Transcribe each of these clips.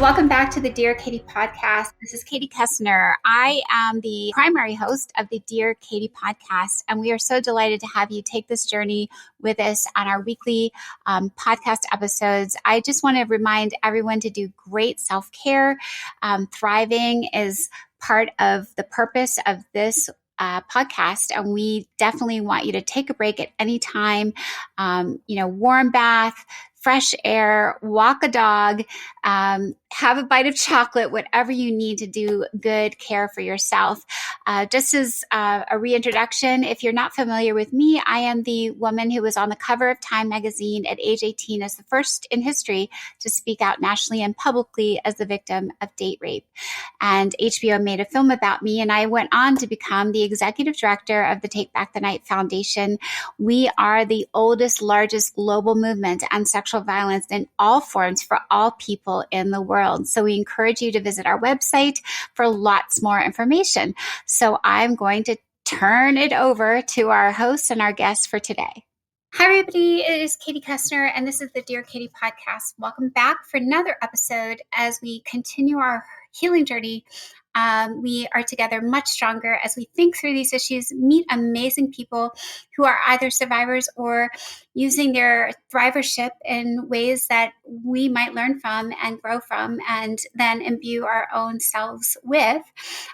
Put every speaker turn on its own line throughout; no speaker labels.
Welcome back to the Dear Katie podcast. This is Katie Koestner. I am the primary host of the Dear Katie podcast, and we are so delighted to have you take this journey with us on our weekly podcast episodes. I just want to remind everyone to do great self-care. Thriving is part of the purpose of this podcast, and we definitely want you to take a break at any time. Warm bath, fresh air, walk a dog, have a bite of chocolate, whatever you need to do good care for yourself. Just as a reintroduction, if you're not familiar with me, I am the woman who was on the cover of Time magazine at age 18 as the first in history to speak out nationally and publicly as the victim of date rape. And HBO made a film about me, and I went on to become the executive director of the Take Back the Night Foundation. We are the oldest, largest global movement on sexual violence in all forms for all people in the world. So we encourage you to visit our website for lots more information. So I'm going to turn it over to our host and our guest for today. Hi, everybody. It is Katie Koestner, and this is the Dear Katie podcast. Welcome back for another episode as we continue our healing journey. We are together much stronger as we think through these issues, meet amazing people who are either survivors or using their thrivership in ways that we might learn from and grow from, and then imbue our own selves with.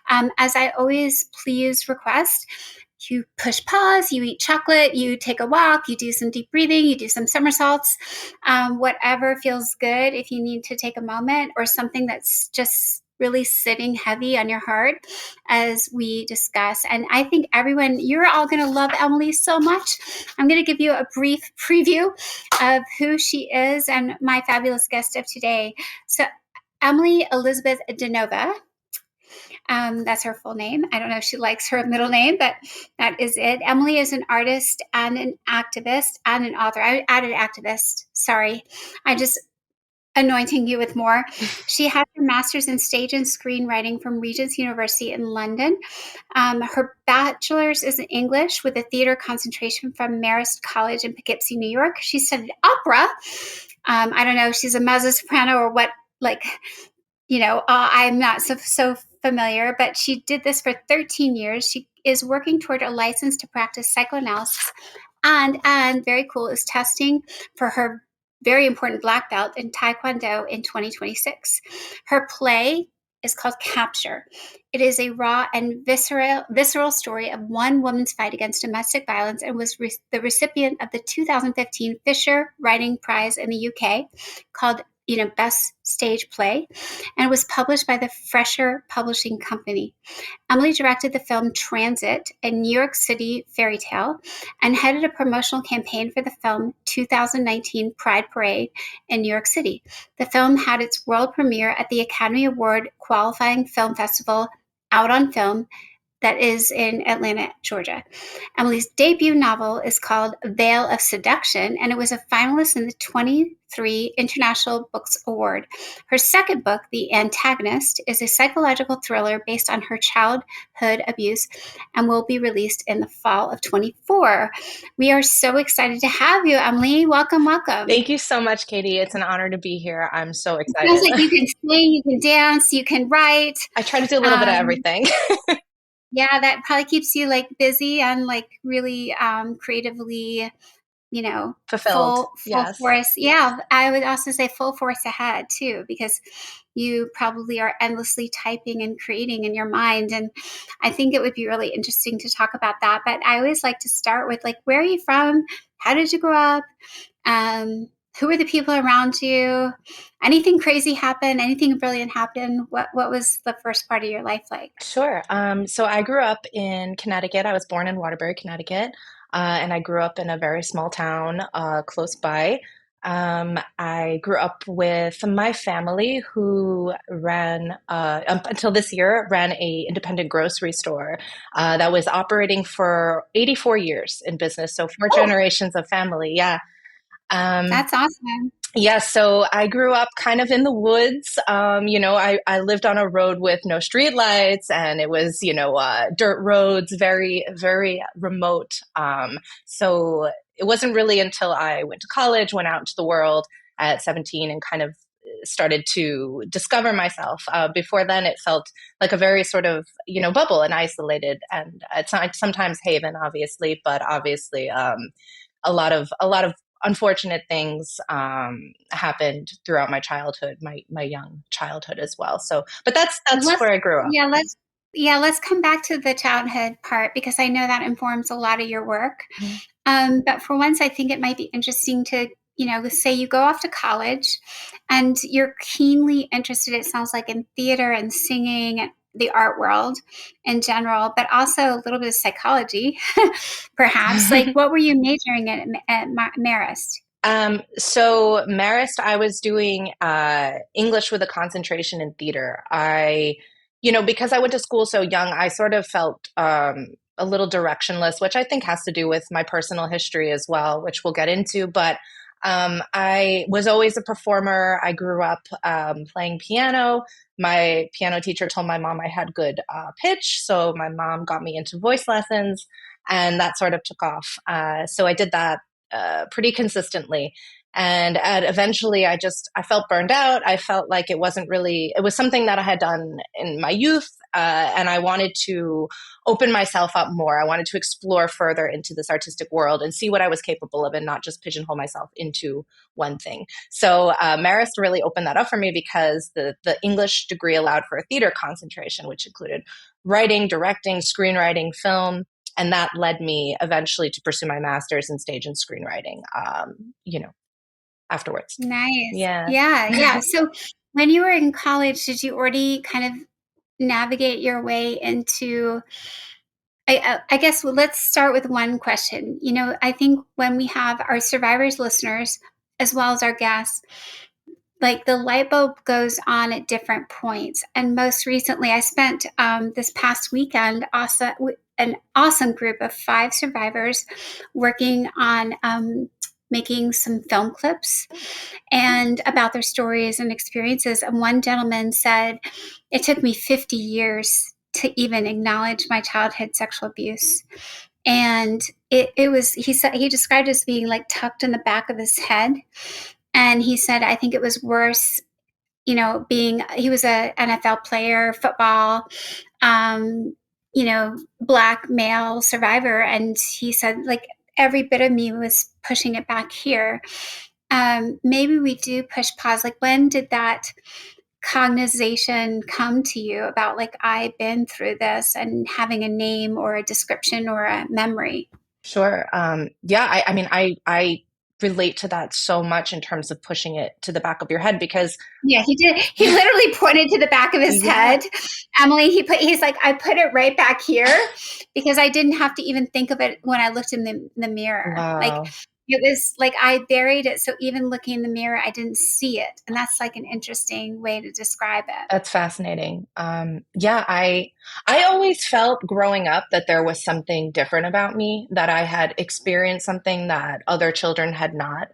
As I always please request, you push pause, you eat chocolate, you take a walk, you do some deep breathing, you do some somersaults, whatever feels good. If you need to take a moment or something that's just really sitting heavy on your heart as we discuss. And I think everyone, you're all going to love Emily so much. I'm going to give you a brief preview of who she is and my fabulous guest of today. So Emily Elizabeth DeNova, that's her full name. I don't know if she likes her middle name, but that is it. Emily is an artist and an activist and an author. I added activist. Sorry. I just anointing you with more. She has her master's in stage and screenwriting from Regent's University in London. Her bachelor's is in English with a theater concentration from Marist College in Poughkeepsie, New York. She studied opera. I don't know if she's a mezzo-soprano or what, I'm not so familiar, but she did this for 13 years. She is working toward a license to practice psychoanalysis and very cool, is testing for her very important black belt in Taekwondo in 2026. Her play is called Capture. It is a raw and visceral story of one woman's fight against domestic violence, and was the recipient of the 2015 Fisher Writing Prize in the UK, called Best Stage Play, and was published by the Fresher Publishing Company. Emily directed the film Transit, a New York City fairy tale, and headed a promotional campaign for the film 2019 Pride Parade in New York City. The film had its world premiere at the Academy Award qualifying film festival Out on Film that is in Atlanta, Georgia. Emily's debut novel is called Veil of Seduction, and it was a finalist in the 23 International Books Award. Her second book, The Antagonist, is a psychological thriller based on her childhood abuse and will be released in the fall of 24. We are so excited to have you, Emily. Welcome, welcome.
Thank you so much, Katie. It's an honor to be here. I'm so excited.
It sounds like you can sing, you can dance, you can write.
I try to do a little bit of everything.
Yeah, that probably keeps you really really creatively,
fulfilled.
Full force. Yeah, I would also say full force ahead too, because you probably are endlessly typing and creating in your mind. And I think it would be really interesting to talk about that. But I always like to start with where are you from? How did you grow up? Who are the people around you? Anything crazy happen? Anything brilliant happen? What was the first part of your life like?
Sure. So I grew up in Connecticut. I was born in Waterbury, Connecticut, and I grew up in a very small town close by. I grew up with my family, who ran, up until this year, ran a independent grocery store that was operating for 84 years in business. So four generations of family. Yeah.
That's awesome.
Yeah, so I grew up kind of in the woods. I lived on a road with no street lights, and it was, dirt roads, very, very remote. So it wasn't really until I went to college, went out into the world at 17, and kind of started to discover myself. Before then, it felt like a very sort of, bubble and isolated, and it's not sometimes haven, obviously, but obviously a lot of unfortunate things happened throughout my childhood, my young childhood as well. So, but that's
Let's
where I grew up.
yeah, let's come back to the childhood part because I know that informs a lot of your work.
Mhm.
But for once, I think it might be interesting to, say you go off to college and you're keenly interested, it sounds like, in theater and singing, the art world in general, but also a little bit of psychology, perhaps. Like, what were you majoring in at Marist?
So Marist, I was doing English with a concentration in theater. Because I went to school so young, I sort of felt a little directionless, which I think has to do with my personal history as well, which we'll get into. But I was always a performer. I grew up playing piano. My piano teacher told my mom I had good pitch, so my mom got me into voice lessons, and that sort of took off. So I did that pretty consistently. And eventually I felt burned out. I felt like it was something that I had done in my youth. And I wanted to open myself up more. I wanted to explore further into this artistic world and see what I was capable of and not just pigeonhole myself into one thing. So Marist really opened that up for me because the English degree allowed for a theater concentration, which included writing, directing, screenwriting, film, and that led me eventually to pursue my master's in stage and screenwriting, afterwards.
Nice.
Yeah.
Yeah, yeah. So when you were in college, did you already kind of navigate your way into I guess let's start with one question. I think when we have our survivors listeners as well as our guests, like the light bulb goes on at different points. And most recently, I spent this past weekend also an awesome group of 5 survivors working on making some film clips and about their stories and experiences. And one gentleman said, "It took me 50 years to even acknowledge my childhood sexual abuse." And it was, he described it as being like tucked in the back of his head. And he said, I think it was worse, he was a NFL player, football, um, black male survivor. And he said, like, every bit of me was pushing it back here. Maybe we do push pause. Like, when did that cognization come to you about, like, I've been through this, and having a name or a description or a memory?
Sure. Yeah, I mean, I relate to that so much in terms of pushing it to the back of your head because,
Yeah, he did. He literally pointed to the back of his
yeah,
head. Emily, he's like, I put it right back here because I didn't have to even think of it when I looked in the mirror. Like,
wow.
it was like I buried it. So even looking in the mirror, I didn't see it. And that's like an interesting way to describe it.
That's fascinating. Yeah, I always felt growing up that there was something different about me, that I had experienced something that other children had not.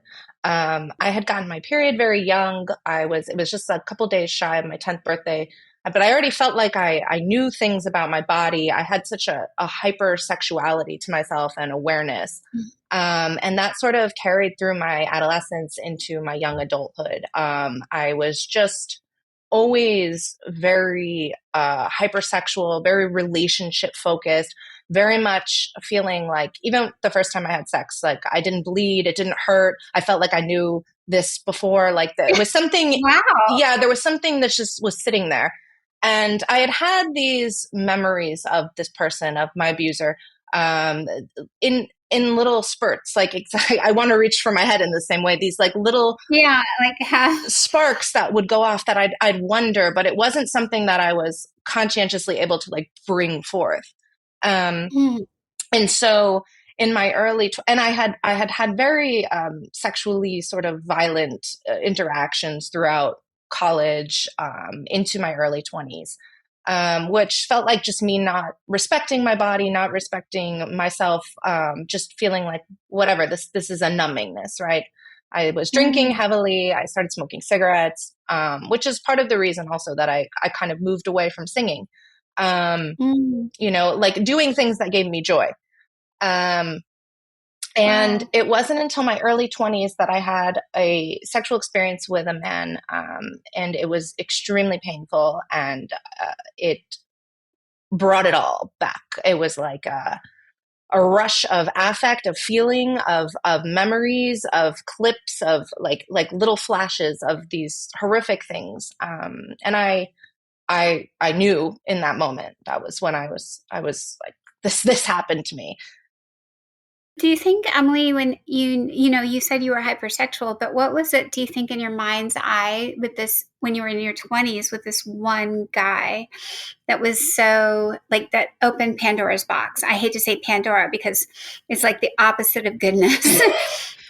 I had gotten my period very young. It was just a couple days shy of my 10th birthday, but I already felt like I knew things about my body. I had such a hypersexuality to myself and awareness. And that sort of carried through my adolescence into my young adulthood. I was just always very hypersexual, very relationship focused, very much feeling like even the first time I had sex, like I didn't bleed, it didn't hurt. I felt like I knew this before, like that it was something,
Wow.
yeah, there was something that just was sitting there. And I had these memories of this person, of my abuser, um, in little spurts. Like I want to reach for my head in the same way. These like little
Yeah. Like,
sparks that would go off that I'd wonder, but it wasn't something that I was conscientiously able to like bring forth. Um,
hmm.
and so in my and I had very sexually sort of violent interactions throughout college, into my early 20s, which felt like just me not respecting my body, not respecting myself, just feeling like whatever, this is a numbingness, right? I was drinking
Mm,
heavily. I started smoking cigarettes, which is part of the reason also that I kind of moved away from singing. Um,
mm,
like doing things that gave me joy. Um, And
Wow.
it wasn't until my early 20s that I had a sexual experience with a man. And it was extremely painful, and it brought it all back. It was like a rush of affect, of feeling, of memories, of clips, of like little flashes of these horrific things. And I knew in that moment, that was when I was like, this happened to me.
Do you think, Emily, when you said you were hypersexual, but what was it, do you think, in your mind's eye with this, when you were in your 20s with this one guy that was so like that opened Pandora's box? I hate to say Pandora because it's like the opposite of goodness.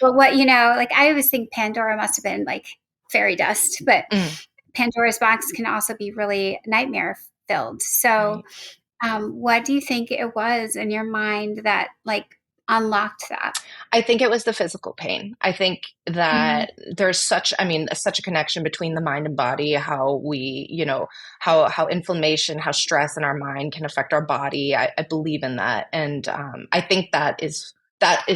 But what, like I always think Pandora must have been like fairy dust, but
Mm,
Pandora's box can also be really nightmare filled. So,
right.
what do you think it was in your mind that like unlocked that?
I think it was the physical pain. I think
Mhm.
that there's such a connection between the mind and body, how we, how inflammation, how stress in our mind can affect our body. I believe in that. And I think that is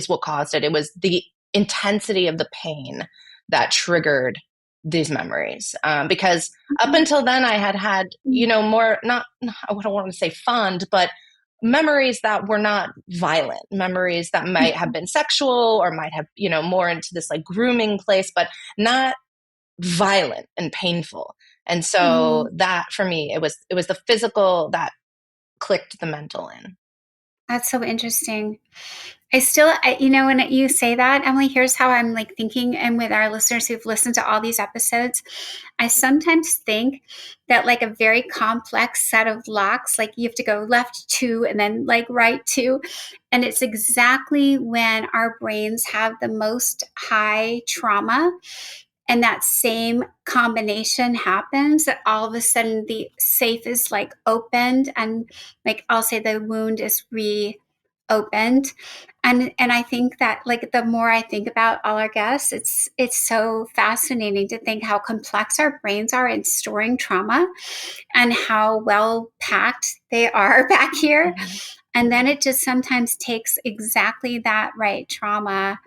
what caused it. It was the intensity of the pain that triggered these memories. Because up
Mhm.
until then, I had, more, not, I don't want to say fond, but memories that were not violent, memories that might have been sexual or might have, more into this like grooming place, but not violent and painful. And so
Mhm.
that for me, it was the physical that clicked the mental in.
That's so interesting. When you say that, Emily, here's how I'm like thinking, and with our listeners who've listened to all these episodes, I sometimes think that like a very complex set of locks, like you have to go left two and then like right two. And it's exactly when our brains have the most high trauma and that same combination happens, that all of a sudden the safe is like opened, and like I'll say the wound is reopened. And I think that like the more I think about all our guests, it's so fascinating to think how complex our brains are in storing trauma and how well packed they are back here.
Mhm.
And then it just sometimes takes exactly that right trauma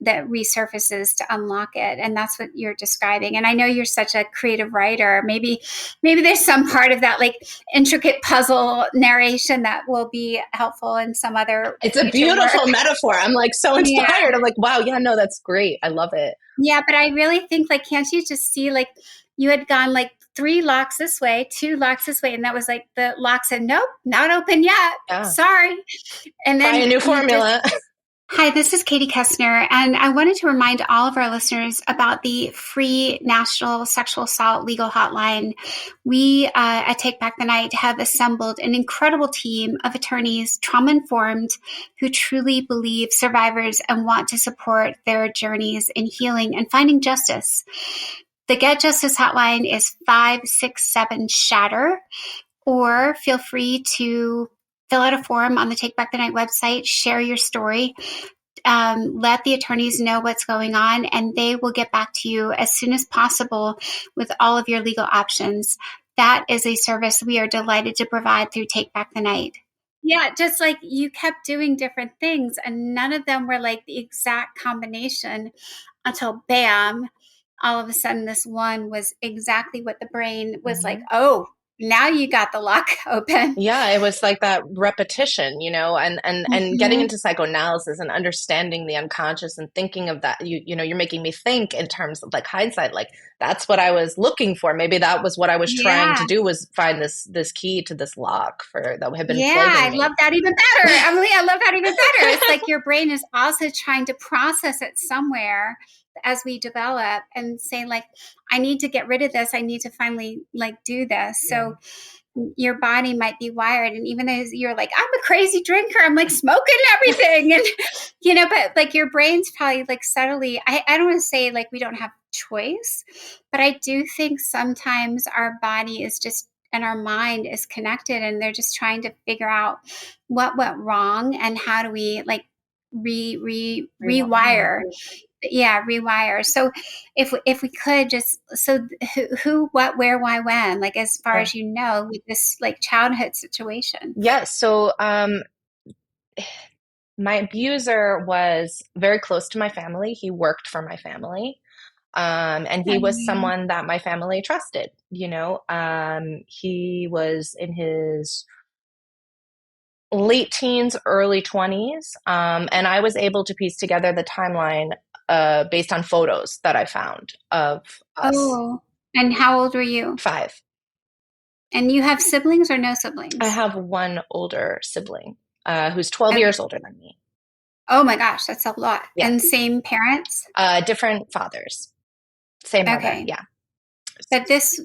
that resurfaces to unlock it, and that's what you're describing. And I know you're such a creative writer. Maybe there's some part of that like intricate puzzle narration that will be helpful in some other
It's a
future work.
beautiful metaphor. I'm like so
Yeah.
inspired. I'm like, wow, yeah, no, that's great. I love it.
Yeah, but I really think like, can't you just see like you had gone like three locks this way, two locks this way, and that was like the lock said nope, not open yet,
Yeah.
sorry. And
Try a
then
new
you just
formula.
Hi, this is Katie Koestner, and I wanted to remind all of our listeners about the free National Sexual Assault Legal Hotline. We at Take Back the Night have assembled an incredible team of attorneys, trauma informed, who truly believe survivors and want to support their journeys in healing and finding justice. The Get Justice Hotline is 567 Shatter, or feel free to fill out a form on the Take Back the Night website, share your story, let the attorneys know what's going on, and they will get back to you as soon as possible with all of your legal options. That is a service we are delighted to provide through Take Back the Night. Yeah, just like you kept doing different things, and none of them were like the exact combination until bam, all of a sudden, this one was exactly what the brain was like,
Mhm.
oh, now you got the lock open.
Yeah, it was like that repetition, and getting
Mhm.
into psychoanalysis and understanding the unconscious and thinking of that, you're making me think in terms of like hindsight, like that's what I was looking for. Maybe that was what I was trying to
Yeah.
do, was find this key to this lock for that had been
Yeah,
plaguing
I love
me.
that even better. Emily, I love that even better. It's like your brain is also trying to process it somewhere as we develop and say like, I need to get rid of this. I need to finally like do this.
Yeah.
So your body might be wired. And even though you're like, I'm a crazy drinker, I'm like smoking everything. And, but like your brain's probably like subtly, I don't want to say like we don't have choice, but I do think sometimes our body is just, and our mind is connected, and they're just trying to figure out what went wrong and how do we like
Rewire.
rewire. Yeah, rewire. So if we could just, so who what where why when, like as far
Yeah.
as with this like childhood situation.
Yes. So my abuser was very close to my family. He worked for my family. And he was
Okay.
someone that my family trusted, you know. He was in his late teens, early 20s. And I was able to piece together the timeline based on photos that I found of us.
Oh, and how old were you?
5.
And you have siblings or no
I
siblings?
have one older sibling who's 12
Okay.
years older than me.
Oh my gosh, that's a lot.
Yeah.
And same parents?
Different fathers, same mother.
Okay.
Yeah.
But this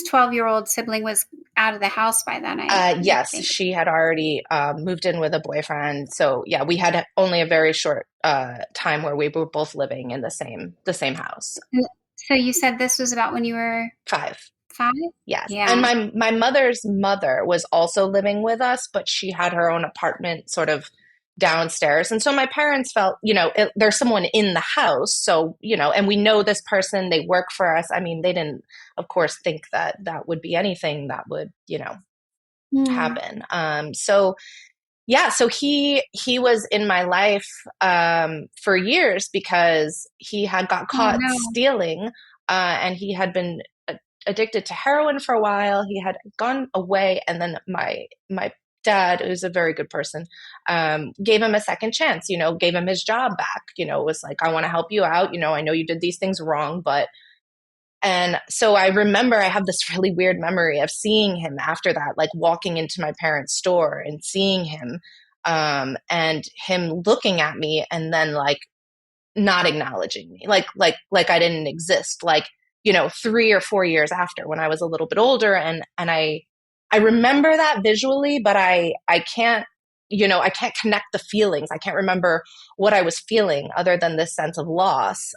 12-year-old sibling was out of the house by then, I would
Yes,
think.
she had already moved in with a boyfriend. So yeah, we had only a very short time where we were both living in the same house.
And so you said this was about when you were
5.
5?
Yes. And
Yeah.
my mother's mother was also living with us, but she had her own apartment sort of downstairs. And so my parents felt, there's someone in the house. So, and we know this person, they work for us. I mean, they didn't, of course, think that that would be anything that would,
Hmm.
happen. So yeah, so he was in my life for years because he had got
Oh
caught
no.
stealing, and he had been addicted to heroin for a while. He had gone away, and then my dad, who's a very good person, gave him a second chance. Gave him his job back. Was like, I want to help you out. I know you did these things wrong, but and so I remember I have this really weird memory of seeing him after that, like walking into my parents' store and seeing him, and him looking at me and then like not acknowledging me, like I didn't exist, like 3 or 4 years after when I was a little bit older, and I remember that visually, but I can't I can't connect the feelings. I can't remember what I was feeling other than this sense of loss,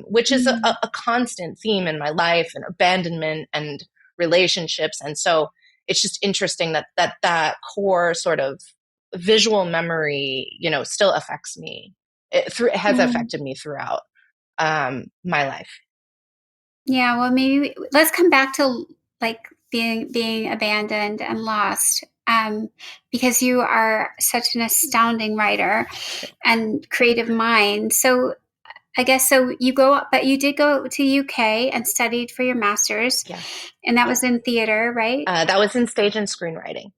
which is a,
Hmm.
a constant theme in my life, and abandonment and relationships. And so it's just interesting that core sort of visual memory still affects me. It has
Hmm.
affected me throughout my life.
Yeah, well, maybe let's come back to like being abandoned and lost. Because you are such an astounding writer and creative mind. So I guess so but you did go to UK and studied for your master's,
Yeah.
and that was in theater, right?
That was in stage and screenwriting.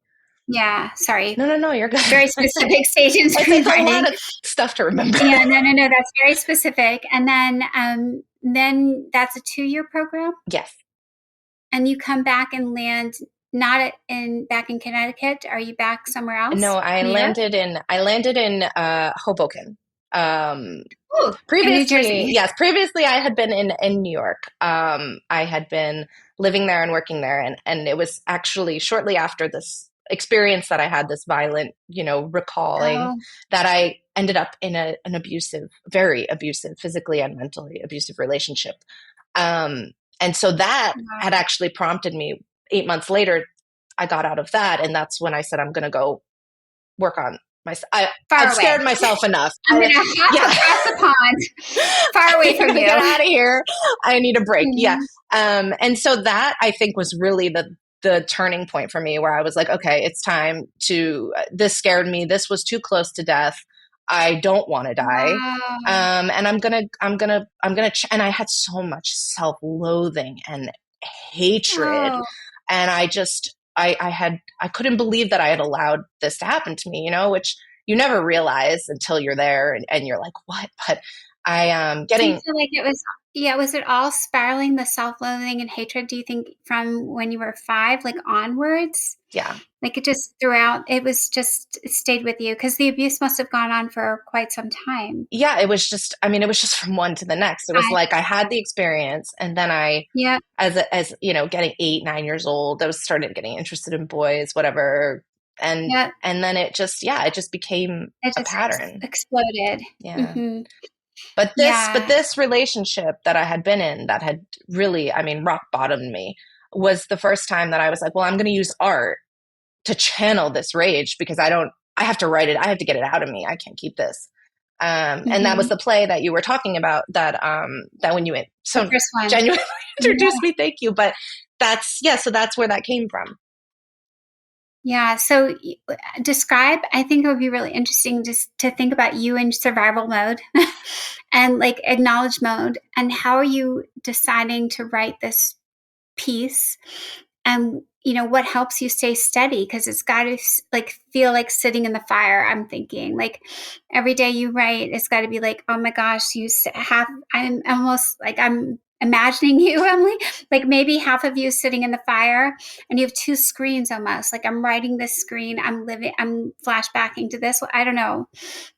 Yeah, sorry.
No, you're good.
Very specific stage and
It's a
screenwriting.
lot of stuff to remember.
Yeah, no, that's very specific. And then that's a 2-year program,
Yes.
and you come back and land not back in Connecticut. Are you back somewhere
No,
else?
I
New York?
landed in Hoboken. Um,
Ooh, in New
Previously,
Jersey.
yes, previously I had been in New York. I had been living there and working there, and it was actually shortly after this experience that I had this violent, recalling,
Oh,
that I ended up in an abusive, very abusive, physically and mentally abusive relationship. And so that had
wow.
actually prompted me 8 months later. I got out of that, and that's when I said I'm going to go work on myself. I've
Far
scared
away.
myself enough.
I'm gonna hop
Yeah.
across the pond, far
I
away from
gotta get
you.
out of here. I need a break. Yeah.
Mhm.
And so that I think was really the turning point for me, where I was like, okay, it's time to, this scared me. This was too close to death. I don't want to die.
Wow.
And and I had so much self-loathing and hatred.
Oh,
And I couldn't believe that I had allowed this to happen to me, which you never realize until you're there, and you're like, what? But I am
do you
getting,
feel like it was yeah, was it all spiraling, the self-loathing and hatred, do you think, from when you were 5, like, onwards?
yeah,
Like, it just throughout it stayed with you because the abuse must have gone on for quite some time.
yeah, it was just, I mean, it was just from one to the next. It was
I
like I had the experience, and then
Yeah,
as getting 8, 9 years old, I was started getting interested in boys, whatever. And,
yeah,
and then it just became
it
a
just
pattern.
exploded.
Yeah.
Mhm.
But
Yeah.
this relationship that I had been in, that had really, I mean, rock bottomed me, was the first time that I was like, well, I'm going to use art to channel this rage, because I have to write it. I have to get it out of me. I can't keep this. And that was
Mhm.
the play that you were talking about, that when you
The
so
first one.
genuinely
Yeah.
introduced me. Thank you. But so that's where that came from.
Yeah. So describe, I think it would be really interesting just to think about you in survival mode and like acknowledge mode. And how are you deciding to write this piece? And, what helps you stay steady? Because it's got to like feel like sitting in the fire. I'm thinking like every day you write, it's got to be like, oh my gosh, I'm almost like I'm imagining you, Emily, like maybe half of you sitting in the fire and you have two screens almost like I'm writing this screen, I'm flashbacking to this. I don't know.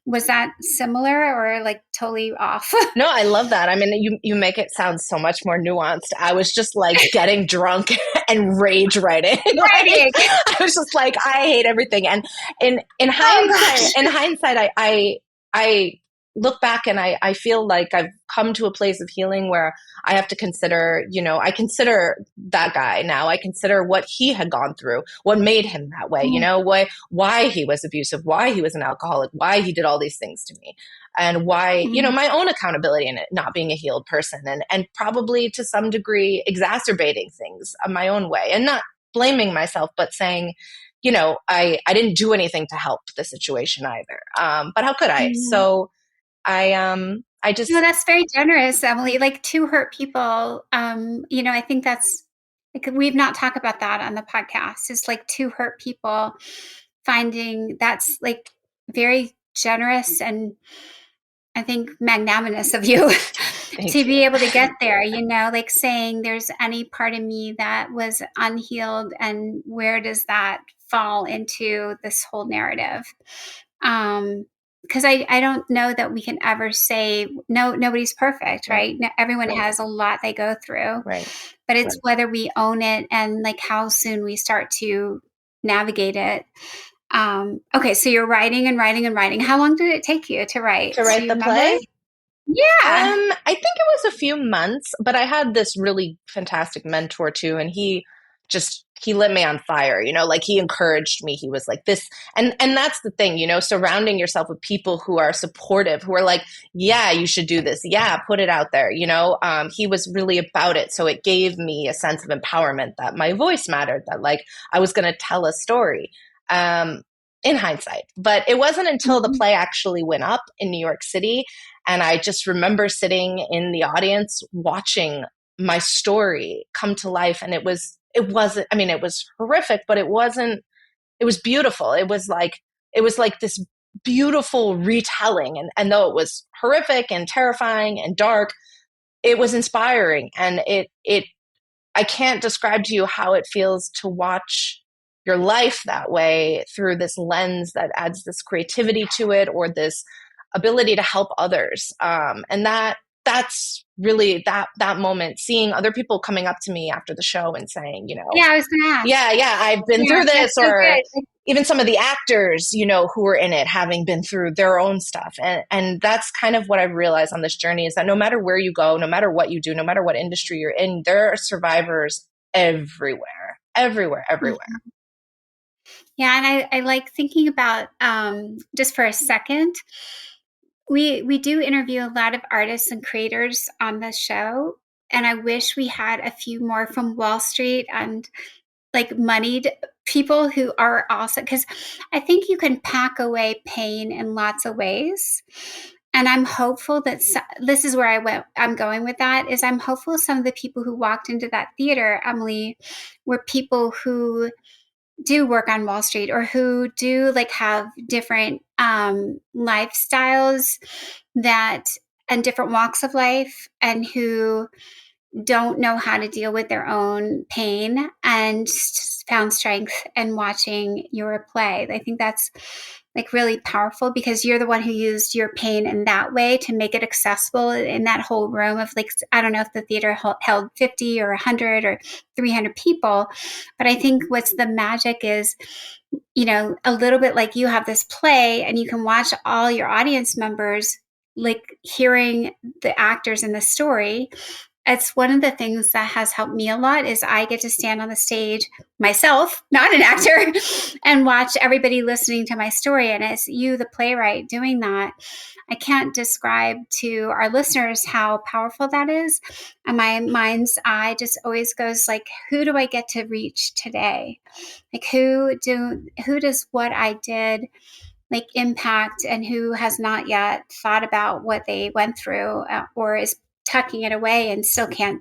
Was that similar or like totally off?
No, I love that. I mean, you make it sound so much more nuanced. I was just like getting drunk and rage writing. Like
Writing.
I was just like, I hate everything. And
Oh gosh.
in hindsight, I look back and I feel like I've come to a place of healing where I have to consider, I consider that guy now. I consider what he had gone through, what made him that way, why he was abusive, why he was an alcoholic, why he did all these things to me, and why,
Mm-hmm.
my own accountability in it, not being a healed person, and probably to some degree exacerbating things my own way, and not blaming myself, but saying, I didn't do anything to help the situation either. But how could I?
Mm-hmm.
So I
No,
just,
that's very generous, Emily. Like two hurt people. I think that's like we've not talked about that on the podcast. It's like two hurt people finding that's like very generous and I think magnanimous of you to
thank you.
be able to get there, like saying there's any part of me that was unhealed and where does that fall into this whole narrative? Because I don't know that we can ever say no, nobody's perfect,
Right.
right? Everyone has a lot they go through,
Right.
but it's whether we own it and like how soon we start to navigate it. Okay, so you're writing and writing and writing. How long did it take you to write?
To
Do
write
you
the
remember?
play?
Yeah.
I think it was a few months, but I had this really fantastic mentor too, and he lit me on fire, like he encouraged me. He was like this, and that's the thing, surrounding yourself with people who are supportive, who are like, yeah, you should do this. Yeah, put it out there, he was really about it. So it gave me a sense of empowerment that my voice mattered, that like I was going to tell a story. In hindsight, but it wasn't until the
Mhm.
play actually went up in New York City, and I just remember sitting in the audience watching my story come to life. And I mean, it was horrific, but it was beautiful. It was like this beautiful retelling. And though it was horrific and terrifying and dark, it was inspiring. And I can't describe to you how it feels to watch your life that way through this lens that adds this creativity to it, or this ability to help others. And that's really that moment, seeing other people coming up to me after the show and saying,
Yeah, I was gonna ask.
yeah, I've been
Yeah,
through this,
that's so
or
good.
even some of the actors, who were in it having been through their own stuff. And that's kind of what I've realized on this journey, is that no matter where you go, no matter what you do, no matter what industry you're in, there are survivors everywhere, everywhere, everywhere.
Mhm. Yeah, and I like thinking about just for a second. We do interview a lot of artists and creators on the show, and I wish we had a few more from Wall Street and like moneyed people who are awesome because I think you can pack away pain in lots of ways. And I'm hopeful that this is where I'm going with that is I'm hopeful some of the people who walked into that theater, Emily, were people who do work on Wall Street or who do like have different lifestyles that and different walks of life and who don't know how to deal with their own pain and found strength in watching your play. I think that's like really powerful because you're the one who used your pain in that way to make it accessible in that whole room of like, I don't know if the theater held 50 or 100 or 300 people, but I think what's the magic is, a little bit like you have this play and you can watch all your audience members like hearing the actors in the story it's one of the things that has helped me a lot is I get to stand on the stage myself, not an actor, and watch everybody listening to my story. And it's you, the playwright, doing that. I can't describe to our listeners how powerful that is. And my mind's eye just always goes like, who do I get to reach today? Like who does what I did like impact, and who has not yet thought about what they went through, or is tucking it away and still can't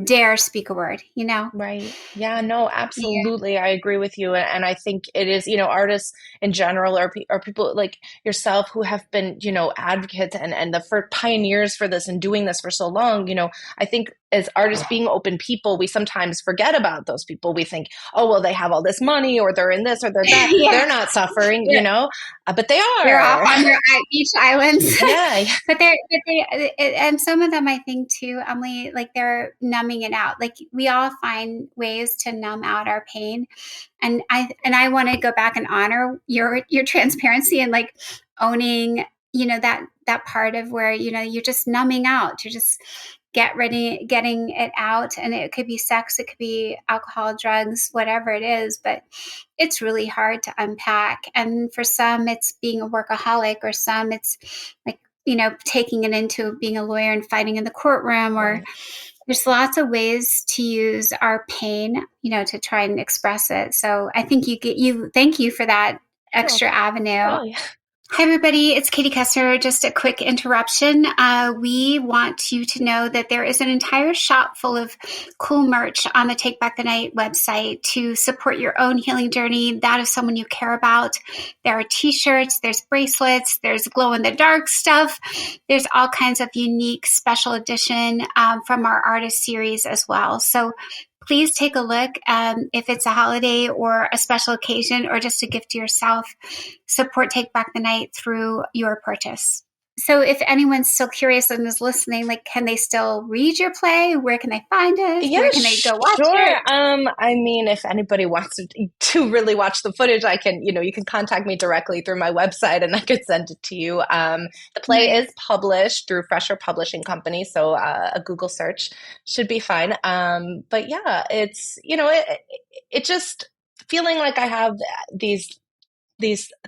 dare speak a word, you know?
Right. Yeah, no,
Yeah.
absolutely. I agree with you. And I think it is, artists in general or people like yourself who have been, advocates and the first pioneers for this and doing this for so long. I think as artists being open people, we sometimes forget about those people. We think, oh, well, they have all this money or they're in this or they're that.
Yeah.
They're not suffering, but they
They're off
are.
on their beach islands.
Yeah.
And some of them, I think too, Emily, like they're numbing it out. Like we all find ways to numb out our pain. And I want to go back and honor your transparency and like owning, that part of where, you're just numbing out. You're just getting it out. And it could be sex, it could be alcohol, drugs, whatever it is, but it's really hard to unpack. And for some, it's being a workaholic, or some it's like, taking it into being a lawyer and fighting in the courtroom, or
Right.
there's lots of ways to use our pain, to try and express it. So I think thank you for that
Oh,
extra avenue.
oh yeah.
Hi, everybody. It's Katie Koestner. Just a quick interruption. We want you to know that there is an entire shop full of cool merch on the Take Back the Night website to support your own healing journey, that of someone you care about. There are t-shirts, there's bracelets, there's glow-in-the-dark stuff. There's all kinds of unique special edition from our artist series as well. So please take a look. If it's a holiday or a special occasion or just a gift to yourself, support Take Back the Night through your purchase. So if anyone's still curious and is listening, like, can they still read your play? Where can they find it?
Yeah,
Where can they go watch
sure.
it?
I mean, if anybody wants to really watch the footage, I can, you can contact me directly through my website and I could send it to you. The play is published through Fresher Publishing Company, so a Google search should be fine. But yeah, it's, it just feeling like I have these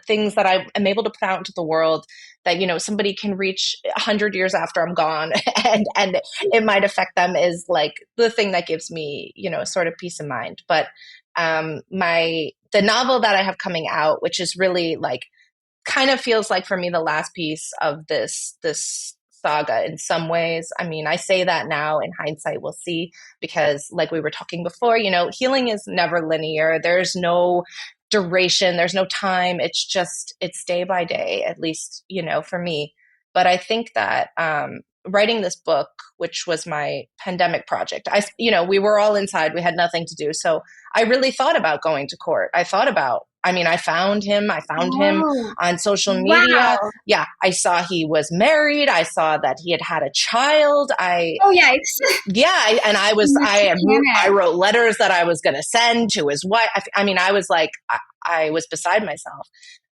things that I am able to put out into the world that somebody can reach 100 years after I'm gone and it might affect them is like the thing that gives me sort of peace of mind. But the novel that I have coming out, which is really like kind of feels like for me the last piece of this saga in some ways. I mean, I say that now, in hindsight we'll see, because like we were talking before, healing is never linear. There's no duration, there's no time. It's day by day, at least for me. But I think that writing this book, which was my pandemic project, we were all inside, we had nothing to do, so I really thought about going to court. I found him
Oh,
on social media.
wow.
Yeah, I saw he was married. I saw that he had a child.
Oh, yikes.
Yeah, and I wrote letters that I was going to send to his wife. I was like, I was beside myself.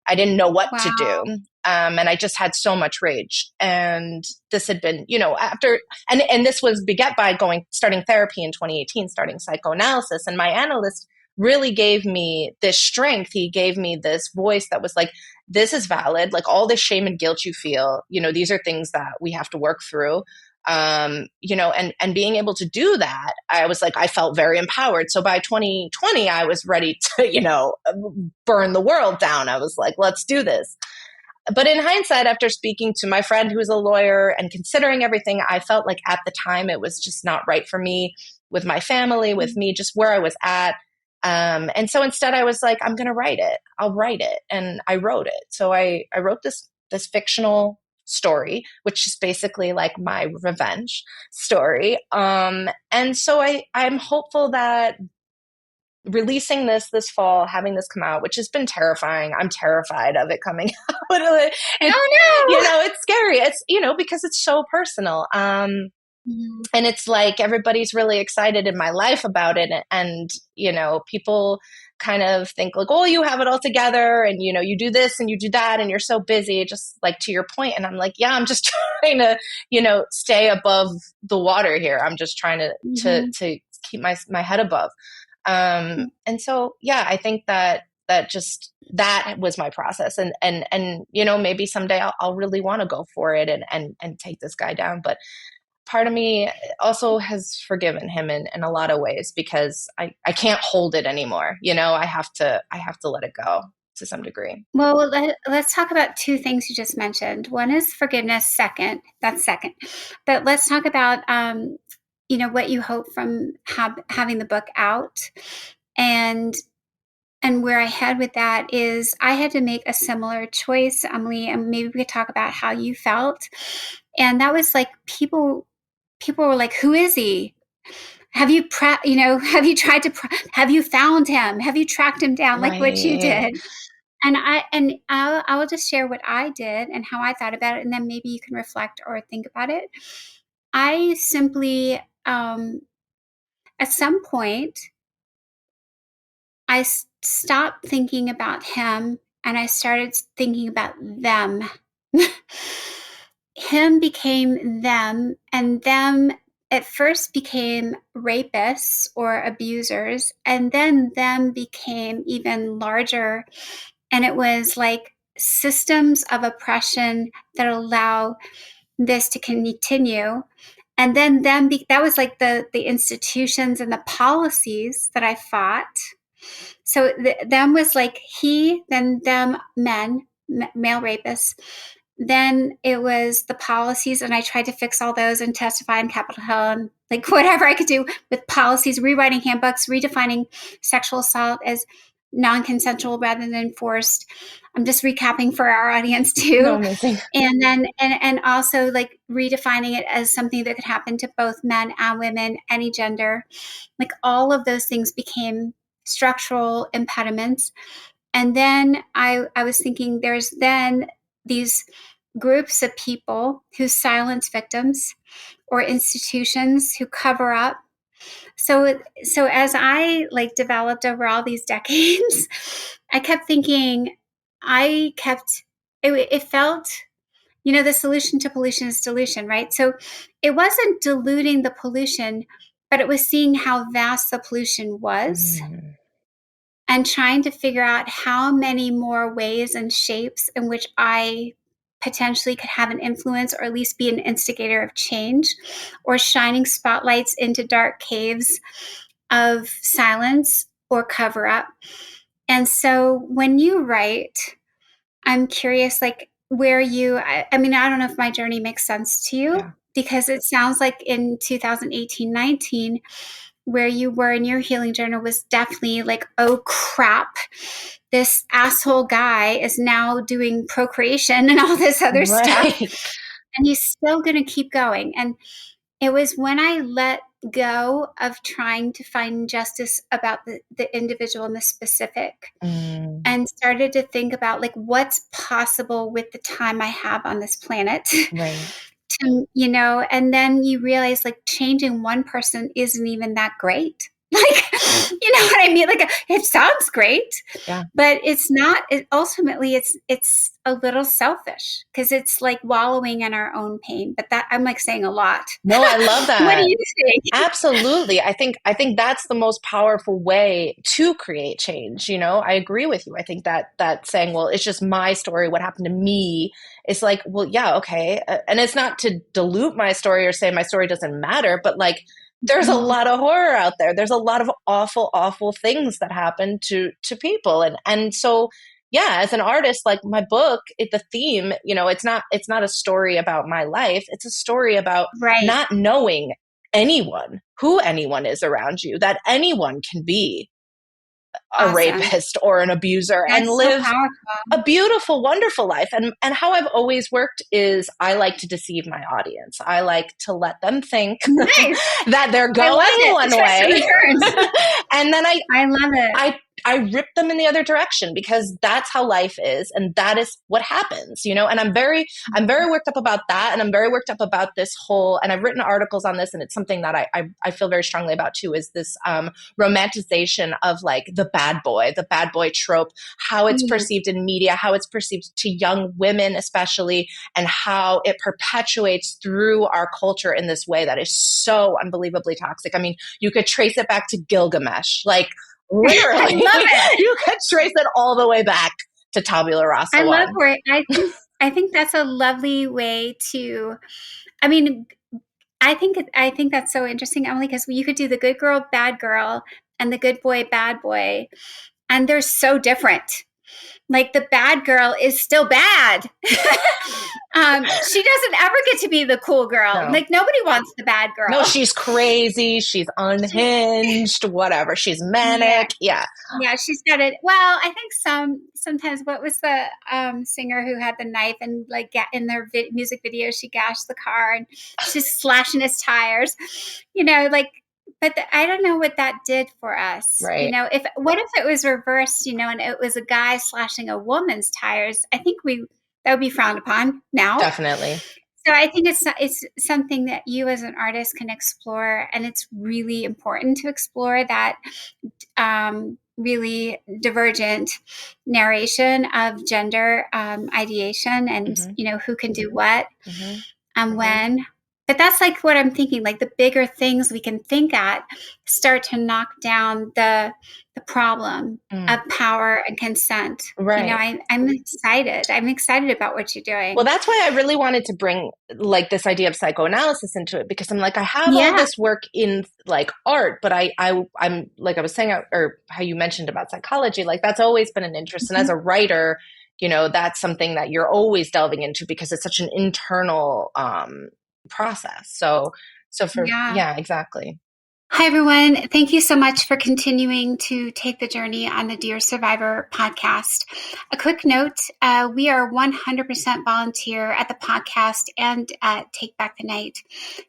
I didn't know what to
Wow.
do. And I just had so much rage. And this had been, after, and this was beget by starting therapy in 2018, starting psychoanalysis. And my analyst really gave me this strength. He gave me this voice that was like, this is valid. Like all this shame and guilt you feel, these are things that we have to work through. And being able to do that, I was like, I felt very empowered. So by 2020, I was ready to, burn the world down. I was like, let's do this. But in hindsight, after speaking to my friend who's a lawyer and considering everything, I felt like at the time it was just not right for me, with my family, with me, just where I was at. And so instead I was like, I'm going to write it. I'll write it. And I wrote it. So I wrote this fictional story, which is basically like my revenge story. And so I'm hopeful that releasing this fall, having this come out, which has been terrifying. I'm terrified of it coming out.
Oh, no.
It's scary. It's, because it's so personal.
Mhm.
And it's like everybody's really excited in my life about it. And people kind of think like, oh, you have it all together and, you know, you do this and you do that and you're so busy, just like to your point. And I'm like, yeah, I'm just trying to, you know, stay above the water here. I'm just trying to keep my head above. And so, yeah, I think that that was my process. And, you know, maybe someday I'll really want to go for it and take this guy down. But part of me also has forgiven him in a lot of ways, because I can't hold it anymore. You know, I have to let it go to some degree.
Well, let's talk about two things you just mentioned. One is forgiveness. Second, but let's talk about, you know, what you hope from having the book out. And where I head with that is I had to make a similar choice, Emily, and maybe we could talk about how you felt. And that was like people were like, who is he? Have you have you tried to have you found him? Have you tracked him down like what you
Right.
did? And I will just share what I did and how I thought about it, and then maybe you can reflect or think about it. I simply, at some point, I stopped thinking about him and I started thinking about them. Him became them, and them at first became rapists or abusers, and then them became even larger. And it was like systems of oppression that allow this to continue. And then that was like the institutions and the policies that I fought. So them was like he, then them men, male rapists. Then it was the policies, and I tried to fix all those and testify in Capitol Hill and like whatever I could do with policies, rewriting handbooks, redefining sexual assault as non-consensual rather than forced. I'm just recapping for our audience
No,
too.
amazing.
And then and also like redefining it as something that could happen to both men and women, any gender. Like all of those things became structural impediments. And then I was thinking there's then these groups of people who silence victims or institutions who cover up. So as I like developed over all these decades, I kept thinking, it felt, you know, the solution to pollution is dilution, right? So it wasn't diluting the pollution, but it was seeing how vast the pollution was and trying to figure out how many more ways and shapes in which I potentially could have an influence or at least be an instigator of change or shining spotlights into dark caves of silence or cover up. And so when you write, I'm curious, like, I mean, I don't know if my journey makes sense to you,
Yeah.
because it sounds like in 2018-19, where you were in your healing journal was definitely like, oh crap, this asshole guy is now doing procreation and all this other stuff.
Right.
And he's still going to keep going. And it was when I let go of trying to find justice about the individual and the specific and started to think about like what's possible with the time I have on this planet.
Right.
To, you know, and then you realize like changing one person isn't even that great. Like, you know what I mean? Like it sounds great,
Yeah.
but it's not. Ultimately, it's a little selfish because it's like wallowing in our own pain. But that I'm like saying a lot.
No, I love
What do
that.
you think?
Absolutely. I think that's the most powerful way to create change. You know, I agree with you. I think that saying, well, it's just my story, what happened to me. It's like, well, yeah, okay. And it's not to dilute my story or say my story doesn't matter, but like there's a lot of horror out there. There's a lot of awful, awful things that happen to people. And so yeah, as an artist, like my book, the theme, you know, it's not a story about my life. It's a story about
Right.
not knowing who anyone is around you, that anyone can be a
Awesome.
rapist or an abuser and
That's so
live
powerful.
a beautiful, wonderful life. And how I've always worked is I like to deceive my audience. I like to let them think
Nice.
that they're
I love
going
it.
one
The twists and
way.
the turns.
And then
I love it.
I rip them in the other direction because that's how life is. And that is what happens, you know? And I'm very worked up about that. And I'm very worked up about this whole, and I've written articles on this, and it's something that I feel very strongly about too, is this romanticization of like the bad boy trope, how it's
Mm.
perceived in media, how it's perceived to young women, especially, and how it perpetuates through our culture in this way that is so unbelievably toxic. I mean, you could trace it back to Gilgamesh, like literally.
I love it.
You could trace it all the way back to Tabula
I
Rasa
love
one.
where I think that's a lovely way to. I mean, I think that's so interesting, Emily, because you could do the good girl, and the good boy, bad boy, and they're so different. Like the bad girl is still bad. She doesn't ever get to be the cool girl.
No.
Like nobody wants the bad girl.
No, she's crazy. She's unhinged, whatever. She's
Yeah.
manic. Yeah.
Yeah, she's got it. Well, I think sometimes what was the singer who had the knife and like in their music video, she gashed the car and she's slashing his tires. Like, but I don't know what that did for us.
Right.
What if it was reversed? And it was a guy slashing a woman's tires. I think that would be frowned upon now.
Definitely.
So I think it's something that you as an artist can explore, and it's really important to explore that really divergent narration of gender ideation and who can do what and when. But that's like what I'm thinking, like the bigger things we can think at start to knock down the problem of power and consent.
Right.
I'm excited. I'm excited about what you're doing.
Well, that's why I really wanted to bring like this idea of psychoanalysis into it, because I'm like, I have all this work in like art, but I'm like I was saying, or how you mentioned about psychology, like that's always been an interest. And as a writer, that's something that you're always delving into because it's such an internal process. So yeah, exactly.
Hi, everyone. Thank you so much for continuing to take the journey on the Dear Survivor podcast. A quick note, we are 100% volunteer at the podcast and at Take Back the Night.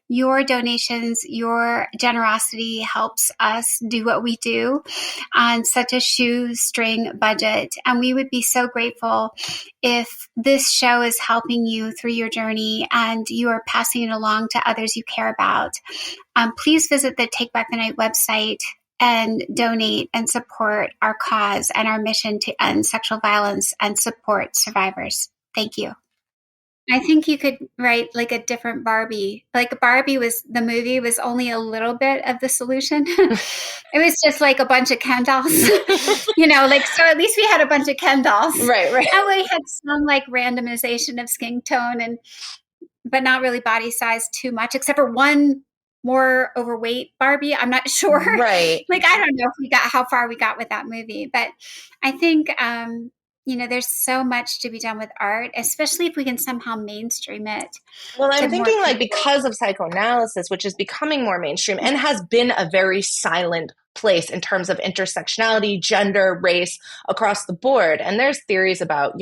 Your donations, your generosity helps us do what we do on such a shoestring budget. And we would be so grateful if this show is helping you through your journey and you are passing it along to others you care about. Please visit the Take Back the Night website and donate and support our cause and our mission to end sexual violence and support survivors. Thank you. I think you could write like a different Barbie. Like the movie was only a little bit of the solution. It was just like a bunch of Ken dolls, so at least we had a bunch of Ken dolls.
Right.
And we had some like randomization of skin tone but not really body size too much, except for one more overweight Barbie. I'm not sure.
Right.
Like, I don't know if how far we got with that movie, but I think, there's so much to be done with art, especially if we can somehow mainstream it.
Well, I'm thinking like because of psychoanalysis, which is becoming more mainstream and has been a very silent place in terms of intersectionality, gender, race across the board. And there's theories about,